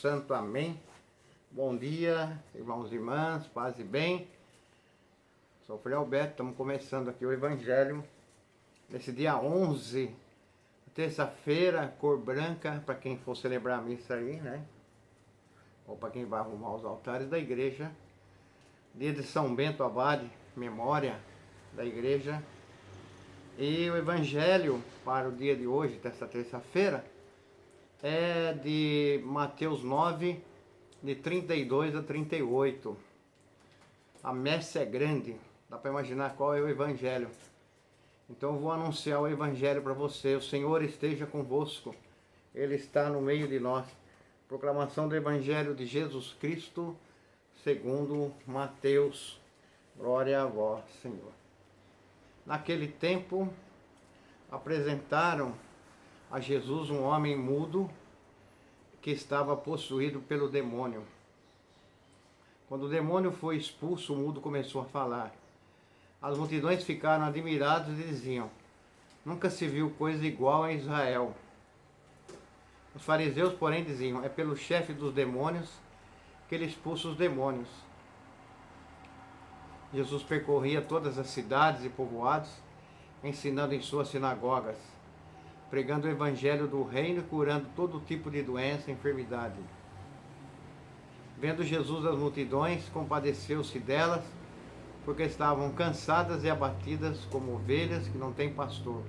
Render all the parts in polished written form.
Santo, amém. Bom dia, irmãos e irmãs, paz e bem. Sou o Frei Alberto, estamos começando aqui o Evangelho nesse dia 11, terça-feira, cor branca, para quem for celebrar a missa aí, né? Ou para quem vai arrumar os altares da igreja. Dia de São Bento Abade, memória da igreja. E o Evangelho para o dia de hoje, desta terça-feira, é de Mateus 9, de 32 a 38. A messe é grande, dá para imaginar qual é o Evangelho. Então eu vou anunciar o Evangelho para você. O Senhor esteja convosco, Ele está no meio de nós. Proclamação do Evangelho de Jesus Cristo, segundo Mateus. Glória a vós, Senhor. Naquele tempo, apresentaram a Jesus um homem mudo que estava possuído pelo demônio. Quando o demônio foi expulso, o mudo começou a falar. As multidões ficaram admiradas e diziam: nunca se viu coisa igual em Israel. Os fariseus, porém, diziam: é pelo chefe dos demônios que ele expulsa os demônios. Jesus percorria todas as cidades e povoados, ensinando em suas sinagogas, pregando o evangelho do reino e curando todo tipo de doença e enfermidade. Vendo Jesus as multidões, compadeceu-se delas, porque estavam cansadas e abatidas como ovelhas que não têm pastor.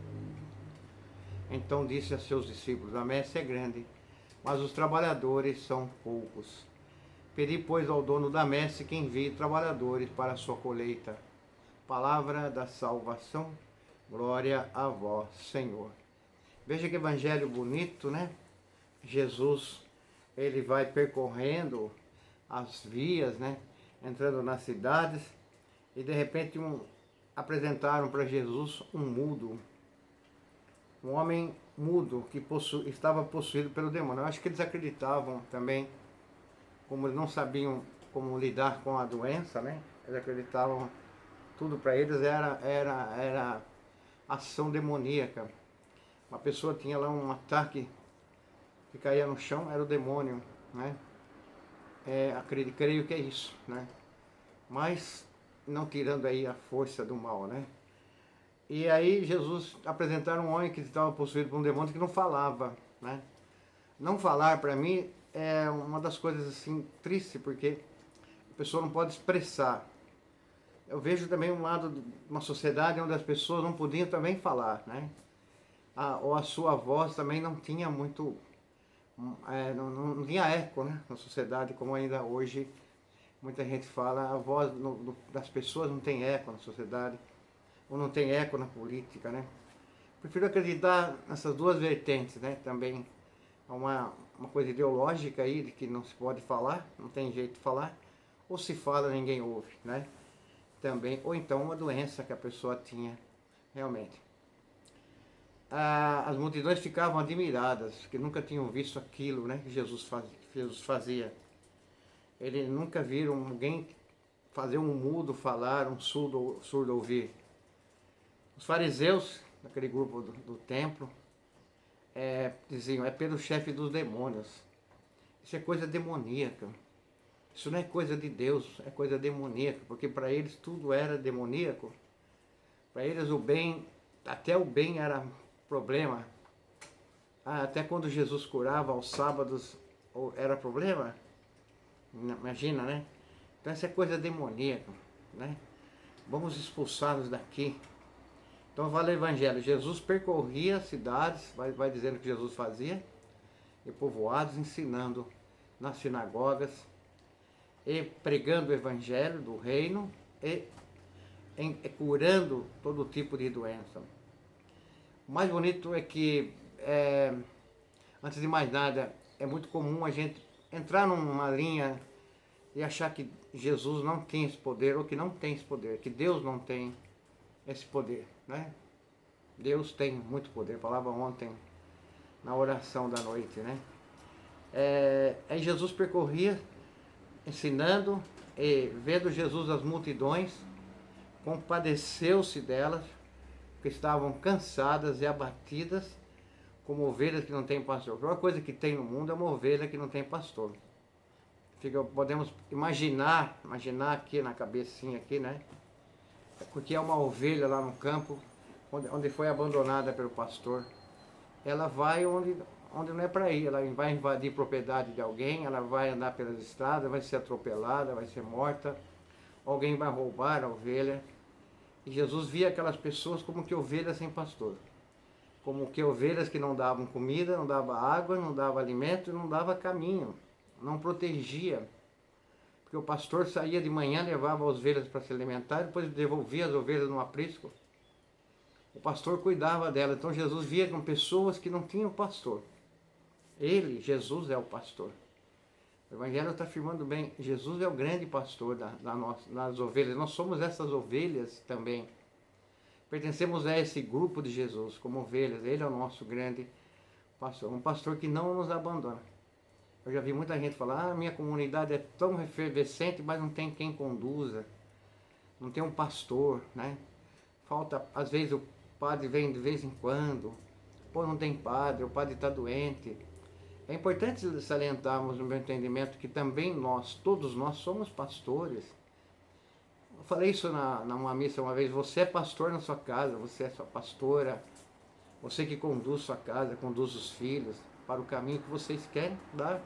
Então disse a seus discípulos: a messe é grande, mas os trabalhadores são poucos. Pedi, pois, ao dono da messe que envie trabalhadores para a sua colheita. Palavra da salvação, glória a vós, Senhor. Veja que evangelho bonito, né? Jesus, ele vai percorrendo as vias, né? Entrando nas cidades, e de repente apresentaram para Jesus um mudo. Um homem mudo que estava possuído pelo demônio. Eu acho que eles acreditavam também, como eles não sabiam como lidar com a doença, né? Eles acreditavam, tudo para eles era ação demoníaca. Uma pessoa tinha lá um ataque que caía no chão, era o demônio, né? Creio que é isso, né? Mas não tirando aí a força do mal, né? E aí Jesus apresentaram um homem que estava possuído por um demônio que não falava, né? Não falar, para mim, é uma das coisas assim tristes, porque a pessoa não pode expressar. Eu vejo também um lado de uma sociedade onde as pessoas não podiam também falar, né? Ou a sua voz também não tinha muito, não tinha eco, né? Na sociedade, como ainda hoje muita gente fala, a voz das pessoas não tem eco na sociedade, ou não tem eco na política, né? Prefiro acreditar nessas duas vertentes, né? Também uma coisa ideológica aí, de que não se pode falar, não tem jeito de falar, ou se fala, ninguém ouve, né? Também, ou então uma doença que a pessoa tinha realmente. As multidões ficavam admiradas, porque nunca tinham visto aquilo, né, que Jesus fazia. Eles nunca viram alguém fazer um mudo falar, um surdo ouvir. Os fariseus, naquele grupo do templo, diziam: é pelo chefe dos demônios. Isso é coisa demoníaca. Isso não é coisa de Deus, é coisa demoníaca, porque para eles tudo era demoníaco. Para eles o bem, até o bem era problema. Até quando Jesus curava aos sábados era problema. Imagina, né? Então essa é coisa demoníaca, né? Vamos expulsá-los daqui. Então vale o evangelho. Jesus percorria cidades, vai dizendo o que Jesus fazia, e povoados, ensinando nas sinagogas, e pregando o evangelho do reino, e curando todo tipo de doença. O mais bonito é que, antes de mais nada, é muito comum a gente entrar numa linha e achar que Jesus não tem esse poder, ou que não tem esse poder, que Deus não tem esse poder, né? Deus tem muito poder, falava ontem na oração da noite, né? Aí Jesus percorria, ensinando, e vendo Jesus as multidões, compadeceu-se delas, que estavam cansadas e abatidas, como ovelhas que não têm pastor. A pior coisa que tem no mundo é uma ovelha que não tem pastor. Podemos imaginar aqui na cabecinha aqui, né? Porque é uma ovelha lá no campo, onde foi abandonada pelo pastor. Ela vai onde não é para ir, ela vai invadir propriedade de alguém, ela vai andar pelas estradas, vai ser atropelada, vai ser morta, alguém vai roubar a ovelha. E Jesus via aquelas pessoas como que ovelhas sem pastor, como que ovelhas que não davam comida, não davam água, não davam alimento, não davam caminho, não protegia. Porque o pastor saía de manhã, levava as ovelhas para se alimentar, depois devolvia as ovelhas no aprisco. O pastor cuidava dela. Então Jesus via com pessoas que não tinham pastor. Ele, Jesus, é o pastor. O Evangelho está afirmando bem, Jesus é o grande pastor das ovelhas. Nós somos essas ovelhas também. Pertencemos a esse grupo de Jesus como ovelhas. Ele é o nosso grande pastor. Um pastor que não nos abandona. Eu já vi muita gente falar, minha comunidade é tão efervescente, mas não tem quem conduza. Não tem um pastor, né? Falta, às vezes o padre vem de vez em quando. Pô, não tem padre, o padre está doente. É importante salientarmos no meu entendimento que também nós, todos nós somos pastores. Eu falei isso numa missa uma vez, você é pastor na sua casa, você é sua pastora, você que conduz sua casa, conduz os filhos para o caminho que vocês querem dar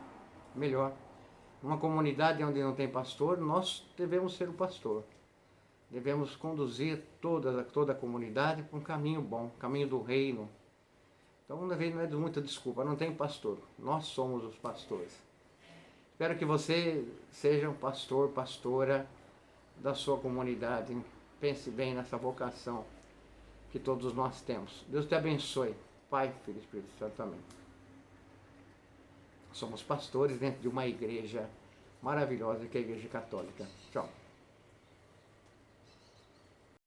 melhor. Numa comunidade onde não tem pastor, nós devemos ser o pastor. Devemos conduzir toda a comunidade para um caminho bom, caminho do reino. Então não é de muita desculpa, não tem pastor. Nós somos os pastores. Espero que você seja um pastor, pastora da sua comunidade. Pense bem nessa vocação que todos nós temos. Deus te abençoe. Pai, Filho e Espírito Santo. Amém. Somos pastores dentro de uma igreja maravilhosa que é a Igreja Católica. Tchau.